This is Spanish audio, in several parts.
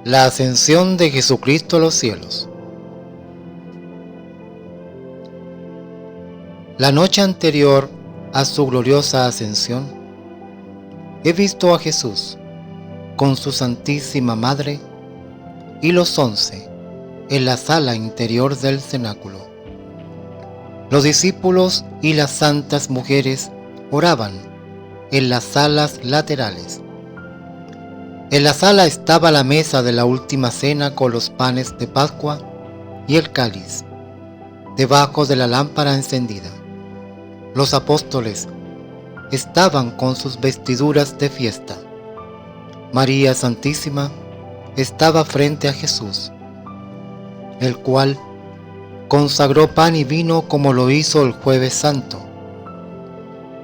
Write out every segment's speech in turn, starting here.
La ascensión de Jesucristo a los cielos. La noche anterior a su gloriosa ascensión, he visto a Jesús con su Santísima Madre y los 11 en la sala interior del cenáculo. Los discípulos y las santas mujeres oraban en las salas laterales. En la sala estaba la mesa de la última cena con los panes de Pascua y el cáliz, debajo de la lámpara encendida. Los apóstoles estaban con sus vestiduras de fiesta. María Santísima estaba frente a Jesús, el cual consagró pan y vino como lo hizo el Jueves Santo.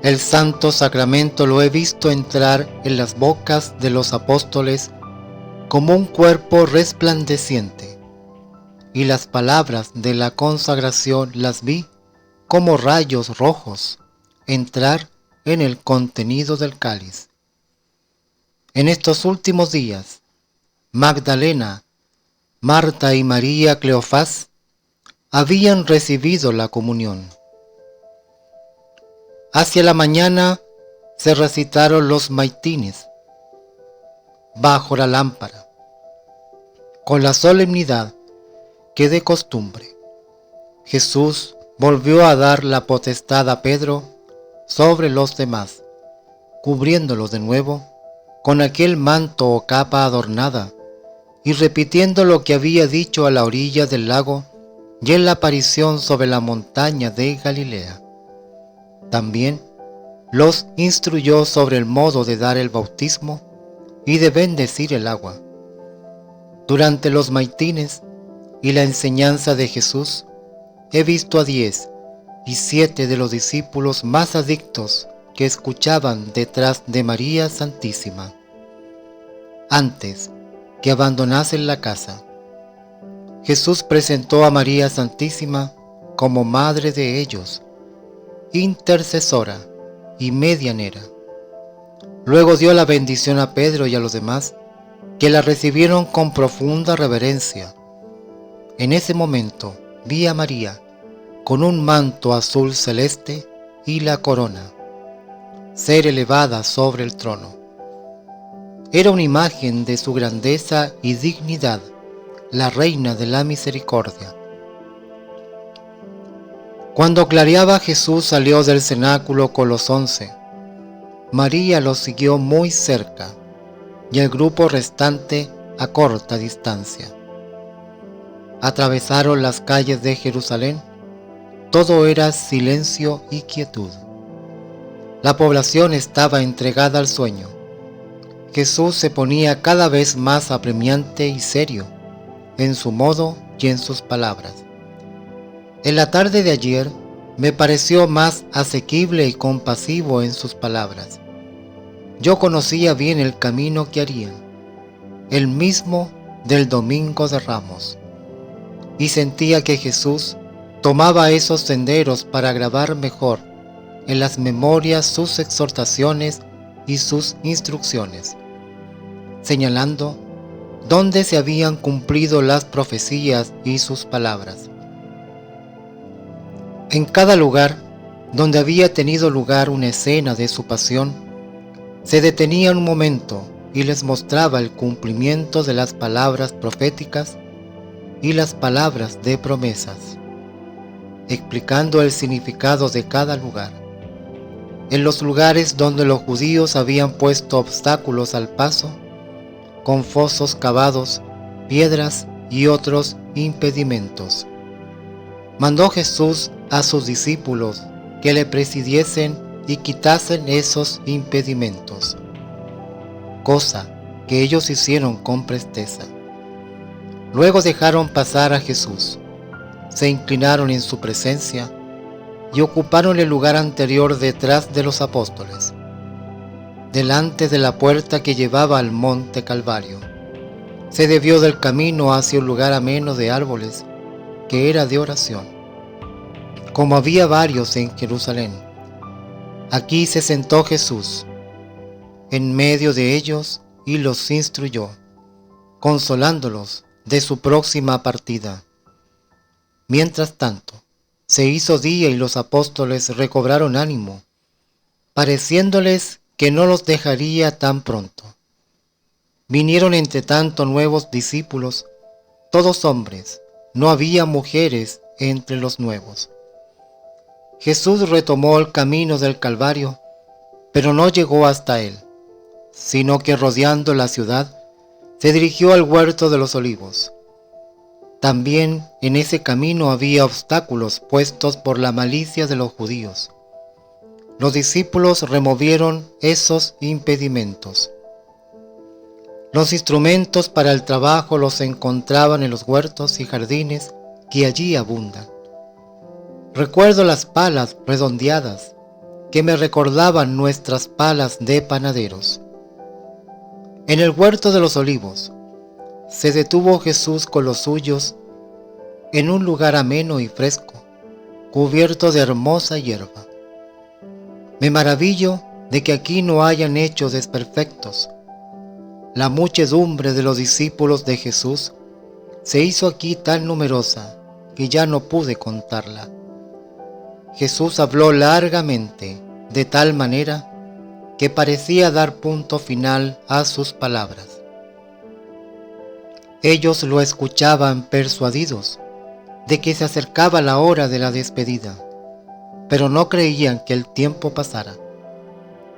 El santo sacramento lo he visto entrar en las bocas de los apóstoles como un cuerpo resplandeciente, y las palabras de la consagración las vi como rayos rojos entrar en el contenido del cáliz. En estos últimos días, Magdalena, Marta y María Cleofás habían recibido la comunión. Hacia la mañana se recitaron los maitines bajo la lámpara, con la solemnidad que de costumbre. Jesús volvió a dar la potestad a Pedro sobre los demás, cubriéndolos de nuevo con aquel manto o capa adornada, y repitiendo lo que había dicho a la orilla del lago y en la aparición sobre la montaña de Galilea. También los instruyó sobre el modo de dar el bautismo y de bendecir el agua. Durante los maitines y la enseñanza de Jesús, he visto a 10 y 7 de los discípulos más adictos que escuchaban detrás de María Santísima, antes que abandonasen la casa. Jesús presentó a María Santísima como madre de ellos, intercesora y medianera. Luego dio la bendición a Pedro y a los demás, que la recibieron con profunda reverencia. En ese momento vi a María con un manto azul celeste y la corona, ser elevada sobre el trono. Era una imagen de su grandeza y dignidad, la Reina de la Misericordia. Cuando clareaba, Jesús salió del cenáculo con los 11. María lo siguió muy cerca, y el grupo restante a corta distancia. Atravesaron las calles de Jerusalén. Todo era silencio y quietud. La población estaba entregada al sueño. Jesús se ponía cada vez más apremiante y serio, en su modo y en sus palabras. En la tarde de ayer me pareció más asequible y compasivo en sus palabras. Yo conocía bien el camino que harían, el mismo del Domingo de Ramos, y sentía que Jesús tomaba esos senderos para grabar mejor en las memorias sus exhortaciones y sus instrucciones, señalando dónde se habían cumplido las profecías y sus palabras. En cada lugar donde había tenido lugar una escena de su pasión, se detenía un momento y les mostraba el cumplimiento de las palabras proféticas y las palabras de promesas, explicando el significado de cada lugar. En los lugares donde los judíos habían puesto obstáculos al paso, con fosos cavados, piedras y otros impedimentos, mandó Jesús a sus discípulos que le presidiesen y quitasen esos impedimentos, cosa que ellos hicieron con presteza. Luego dejaron pasar a Jesús, se inclinaron en su presencia y ocuparon el lugar anterior detrás de los apóstoles, delante de la puerta que llevaba al monte Calvario. Se desvió del camino hacia un lugar ameno de árboles, que era de oración, como había varios en Jerusalén. Aquí se sentó Jesús en medio de ellos y los instruyó. consolándolos de su próxima partida. Mientras tanto, se hizo día y los apóstoles recobraron ánimo, pareciéndoles que no los dejaría tan pronto. Vinieron entre tanto nuevos discípulos, todos hombres, no había mujeres entre los nuevos. Jesús retomó el camino del Calvario, pero no llegó hasta él, sino que rodeando la ciudad, se dirigió al huerto de los olivos. También en ese camino había obstáculos puestos por la malicia de los judíos. Los discípulos removieron esos impedimentos. Los instrumentos para el trabajo los encontraban en los huertos y jardines que allí abundan. Recuerdo las palas redondeadas que me recordaban nuestras palas de panaderos. En el huerto de los olivos se detuvo Jesús con los suyos en un lugar ameno y fresco, cubierto de hermosa hierba. Me maravillo de que aquí no hayan hecho desperfectos. La muchedumbre de los discípulos de Jesús se hizo aquí tan numerosa que ya no pude contarla. Jesús habló largamente, de tal manera que parecía dar punto final a sus palabras. Ellos lo escuchaban persuadidos de que se acercaba la hora de la despedida, pero no creían que el tiempo pasara.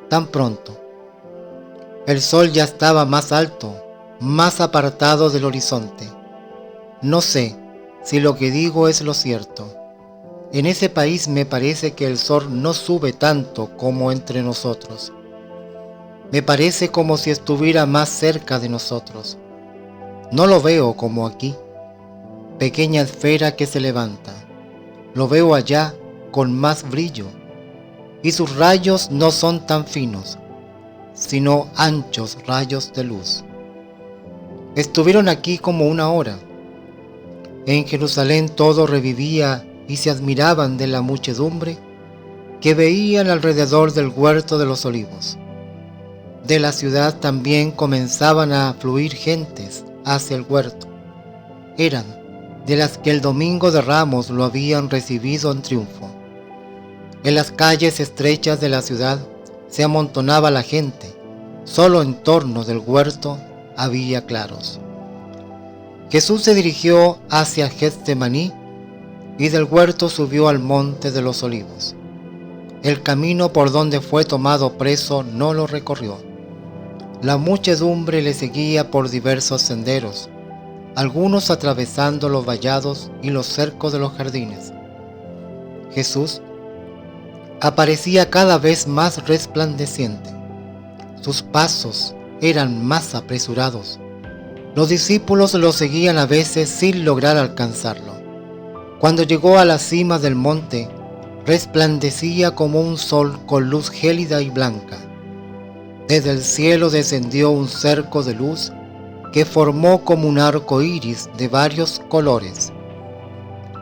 Tan pronto, el sol ya estaba más alto, más apartado del horizonte. No sé si lo que digo es lo cierto. En ese país me parece que el sol no sube tanto como entre nosotros. Me parece como si estuviera más cerca de nosotros. No lo veo como aquí, pequeña esfera que se levanta. Lo veo allá con más brillo, y sus rayos no son tan finos, sino anchos rayos de luz. Estuvieron aquí como una hora. En Jerusalén todo revivía y se admiraban de la muchedumbre que veían alrededor del huerto de los olivos. De la ciudad también comenzaban a afluir gentes hacia el huerto. Eran de las que el domingo de Ramos lo habían recibido en triunfo. En las calles estrechas de la ciudad se amontonaba la gente. Solo en torno del huerto había claros. Jesús se dirigió hacia Getsemaní y del huerto subió al monte de los olivos. El camino por donde fue tomado preso no lo recorrió. La muchedumbre le seguía por diversos senderos, algunos atravesando los vallados y los cercos de los jardines. Jesús aparecía cada vez más resplandeciente. Sus pasos eran más apresurados. Los discípulos lo seguían a veces sin lograr alcanzarlo. Cuando llegó a la cima del monte, resplandecía como un sol con luz gélida y blanca. Desde el cielo descendió un cerco de luz que formó como un arco iris de varios colores.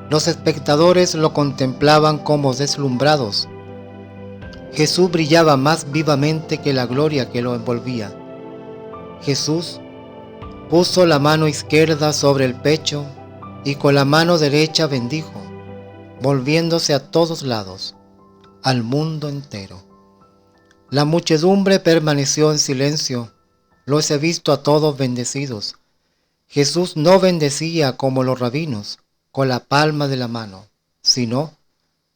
Los espectadores lo contemplaban como deslumbrados. Jesús brillaba más vivamente que la gloria que lo envolvía. Jesús puso la mano izquierda sobre el pecho y con la mano derecha bendijo, volviéndose a todos lados, al mundo entero. La muchedumbre permaneció en silencio. Los he visto a todos bendecidos. Jesús no bendecía como los rabinos, con la palma de la mano, sino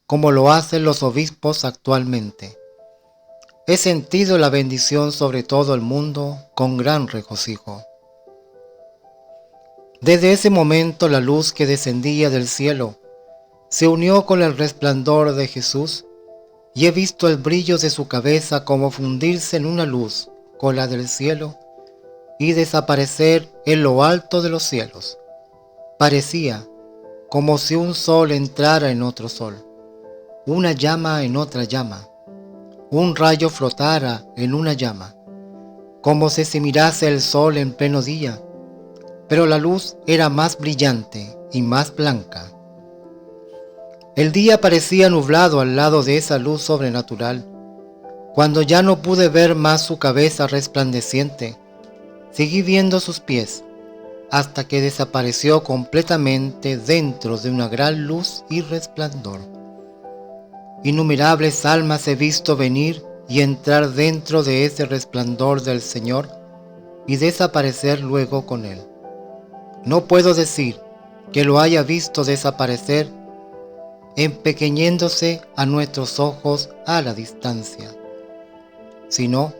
como lo hacen los obispos actualmente. He sentido la bendición sobre todo el mundo con gran regocijo. Desde ese momento la luz que descendía del cielo se unió con el resplandor de Jesús y he visto el brillo de su cabeza como fundirse en una luz con la del cielo y desaparecer en lo alto de los cielos. Parecía como si un sol entrara en otro sol, una llama en otra llama, un rayo flotara en una llama, como si se mirase el sol en pleno día, pero la luz era más brillante y más blanca. El día parecía nublado al lado de esa luz sobrenatural. Cuando ya no pude ver más su cabeza resplandeciente, seguí viendo sus pies, hasta que desapareció completamente dentro de una gran luz y resplandor. Innumerables almas he visto venir y entrar dentro de ese resplandor del Señor y desaparecer luego con Él. No puedo decir que lo haya visto desaparecer empequeñéndose a nuestros ojos a la distancia, sino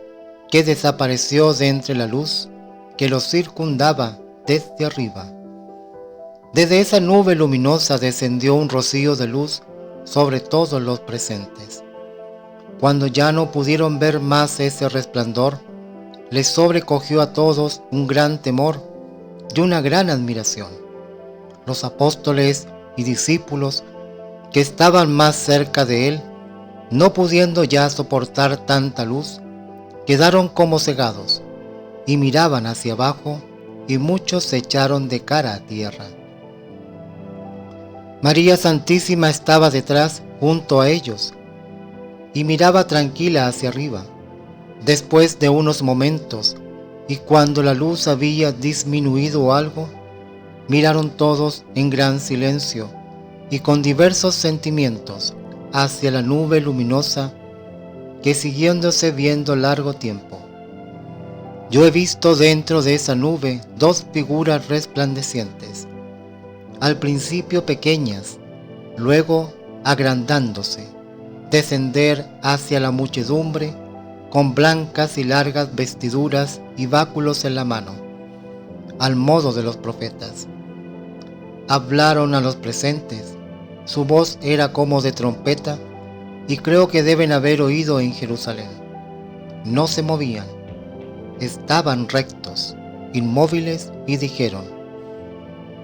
que desapareció de entre la luz que lo circundaba desde arriba. Desde esa nube luminosa descendió un rocío de luz sobre todos los presentes. Cuando ya no pudieron ver más ese resplandor, les sobrecogió a todos un gran temor y una gran admiración. Los apóstoles y discípulos que estaban más cerca de él, no pudiendo ya soportar tanta luz, quedaron como cegados y miraban hacia abajo, y muchos se echaron de cara a tierra. María Santísima estaba detrás junto a ellos y miraba tranquila hacia arriba. Después de unos momentos, y cuando la luz había disminuido algo, miraron todos en gran silencio y con diversos sentimientos hacia la nube luminosa que siguiéndose viendo largo tiempo. Yo he visto dentro de esa nube dos figuras resplandecientes, al principio pequeñas, luego agrandándose, descender hacia la muchedumbre con blancas y largas vestiduras y báculos en la mano, al modo de los profetas. Hablaron a los presentes, su voz era como de trompeta, y creo que deben haber oído en Jerusalén. No se movían, estaban rectos, inmóviles, y dijeron: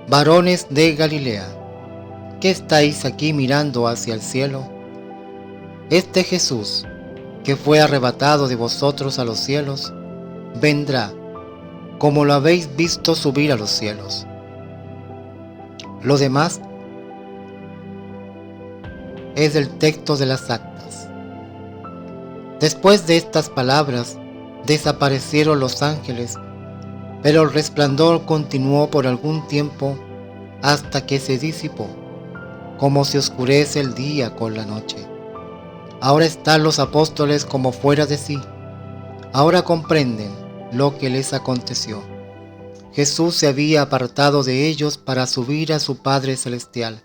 varones de Galilea, ¿qué estáis aquí mirando hacia el cielo? Este Jesús, que fue arrebatado de vosotros a los cielos, vendrá, como lo habéis visto subir a los cielos. Lo demás es del texto de las actas. Después de estas palabras, desaparecieron los ángeles, pero el resplandor continuó por algún tiempo hasta que se disipó, como se oscurece el día con la noche. Ahora están los apóstoles como fuera de sí. Ahora comprenden lo que les aconteció. Jesús se había apartado de ellos para subir a su Padre Celestial.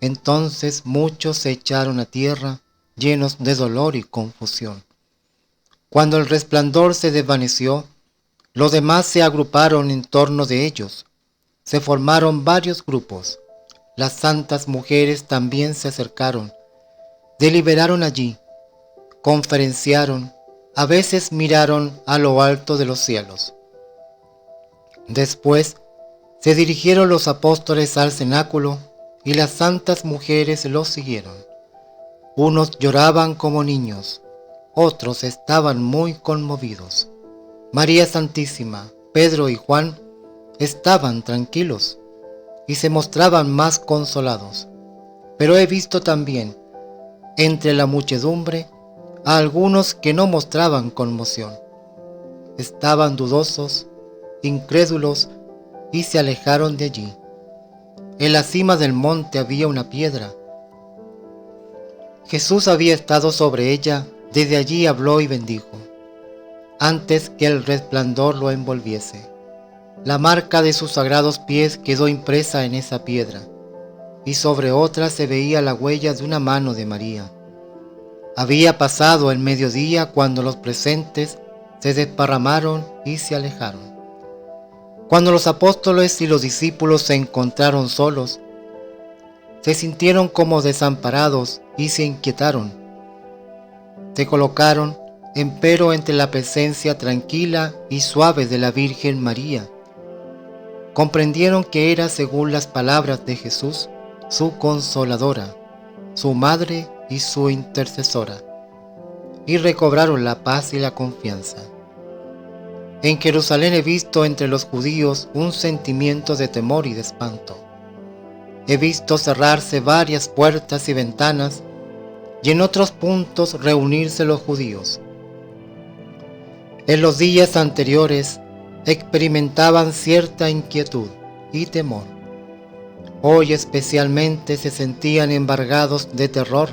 Entonces muchos se echaron a tierra, llenos de dolor y confusión. Cuando el resplandor se desvaneció, los demás se agruparon en torno de ellos. Se formaron varios grupos. Las santas mujeres también se acercaron. Deliberaron allí, conferenciaron, a veces miraron a lo alto de los cielos. Después se dirigieron los apóstoles al cenáculo y las santas mujeres los siguieron. Unos lloraban como niños, otros estaban muy conmovidos. María Santísima, Pedro y Juan estaban tranquilos y se mostraban más consolados. Pero he visto también entre la muchedumbre a algunos que no mostraban conmoción. Estaban dudosos, incrédulos, y se alejaron de allí. En la cima del monte había una piedra. Jesús había estado sobre ella, desde allí habló y bendijo, antes que el resplandor lo envolviese. La marca de sus sagrados pies quedó impresa en esa piedra, y sobre otra se veía la huella de una mano de María. Había pasado el mediodía cuando los presentes se desparramaron y se alejaron. Cuando los apóstoles y los discípulos se encontraron solos, se sintieron como desamparados y se inquietaron. Se colocaron, empero, entre la presencia tranquila y suave de la Virgen María. Comprendieron que era, según las palabras de Jesús, su consoladora, su madre y su intercesora, y recobraron la paz y la confianza. En Jerusalén he visto entre los judíos un sentimiento de temor y de espanto. He visto cerrarse varias puertas y ventanas, y en otros puntos reunirse los judíos. En los días anteriores experimentaban cierta inquietud y temor. Hoy especialmente se sentían embargados de terror.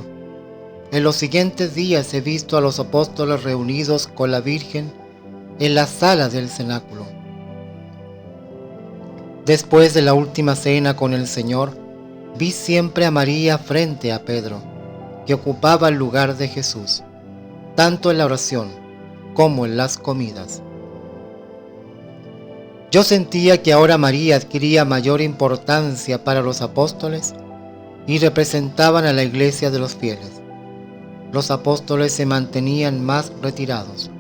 En los siguientes días he visto a los apóstoles reunidos con la Virgen en la sala del cenáculo. Después de la última cena con el Señor, vi siempre a María frente a Pedro, que ocupaba el lugar de Jesús, tanto en la oración como en las comidas. Yo sentía que ahora María adquiría mayor importancia para los apóstoles y representaban a la iglesia de los fieles. Los apóstoles se mantenían más retirados.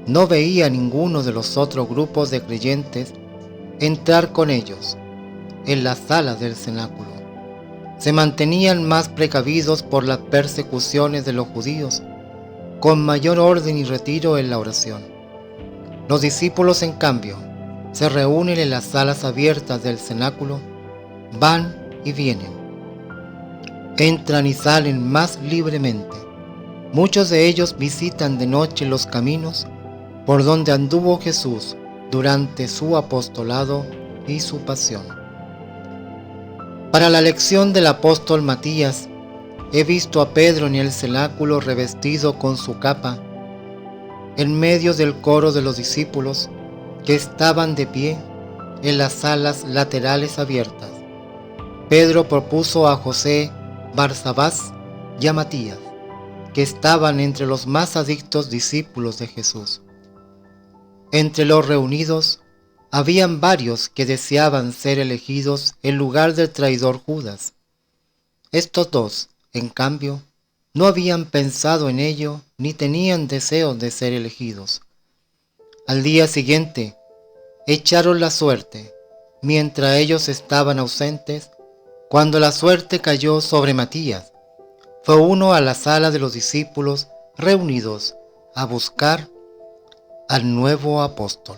No veía a ninguno de los otros grupos de creyentes entrar con ellos en la sala del cenáculo. Se mantenían más precavidos por las persecuciones de los judíos, con mayor orden y retiro en la oración. Los discípulos, en cambio, se reúnen en las salas abiertas del cenáculo, van y vienen, entran y salen más libremente. Muchos de ellos visitan de noche los caminos por donde anduvo Jesús durante su apostolado y su pasión. Para la lección del apóstol Matías, he visto a Pedro en el cenáculo revestido con su capa, en medio del coro de los discípulos que estaban de pie en las salas laterales abiertas. Pedro propuso a José, Barsabás y a Matías, que estaban entre los más adictos discípulos de Jesús. Entre los reunidos, habían varios que deseaban ser elegidos en lugar del traidor Judas. Estos dos, en cambio, no habían pensado en ello ni tenían deseo de ser elegidos. Al día siguiente, echaron la suerte, mientras ellos estaban ausentes. Cuando la suerte cayó sobre Matías, fue uno a la sala de los discípulos reunidos a buscar al nuevo apóstol.